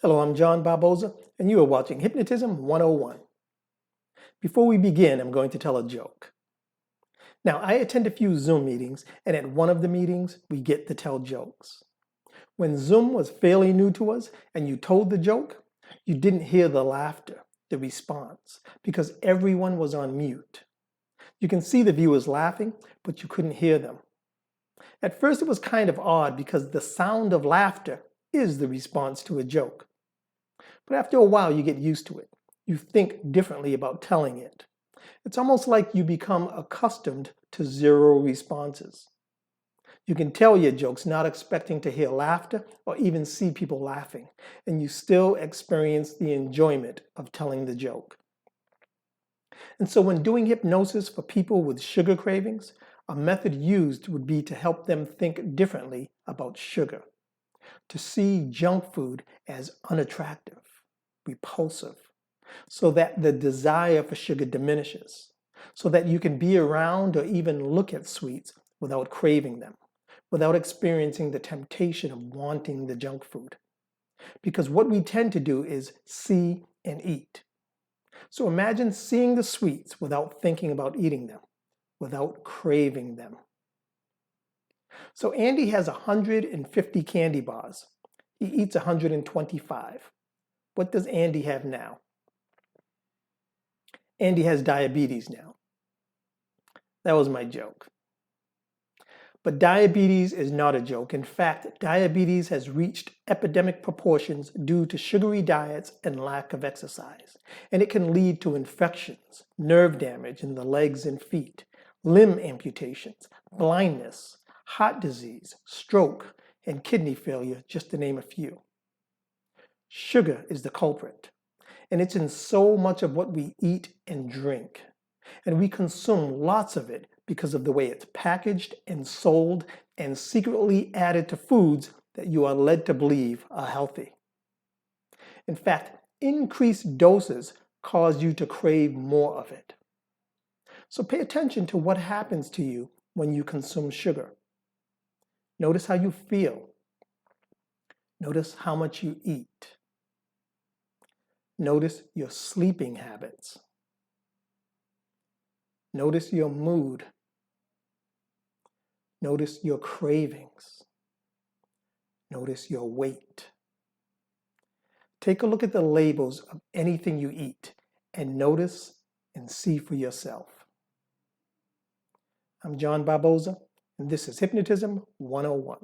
Hello, I'm John Barboza, and you are watching Hypnotism 101. Before we begin, I'm going to tell a joke. Now, I attend a few Zoom meetings, and at one of the meetings, we get to tell jokes. When Zoom was fairly new to us and you told the joke, you didn't hear the laughter, the response, because everyone was on mute. You can see the viewers laughing, but you couldn't hear them. At first, it was kind of odd because the sound of laughter is the response to a joke. But after a while, you get used to it. You think differently about telling it. It's almost like you become accustomed to zero responses. You can tell your jokes not expecting to hear laughter or even see people laughing, and you still experience the enjoyment of telling the joke. And so when doing hypnosis for people with sugar cravings, a method used would be to help them think differently about sugar, to see junk food as unattractive, repulsive, so that the desire for sugar diminishes, so that you can be around or even look at sweets without craving them, without experiencing the temptation of wanting the junk food. Because what we tend to do is see and eat. So imagine seeing the sweets without thinking about eating them, without craving them. So Andy has 150 candy bars. He eats 125. What does Andy have now? Andy has diabetes now. That was my joke. But diabetes is not a joke. In fact, diabetes has reached epidemic proportions due to sugary diets and lack of exercise. And it can lead to infections, nerve damage in the legs and feet, limb amputations, blindness, heart disease, stroke, and kidney failure, just to name a few. Sugar is the culprit, and it's in so much of what we eat and drink. And we consume lots of it because of the way it's packaged and sold and secretly added to foods that you are led to believe are healthy. In fact, increased doses cause you to crave more of it. So pay attention to what happens to you when you consume sugar. Notice how you feel. Notice how much you eat. Notice your sleeping habits. Notice your mood. Notice your cravings. Notice your weight. Take a look at the labels of anything you eat and notice and see for yourself. I'm John Barboza, and this is Hypnotism 101.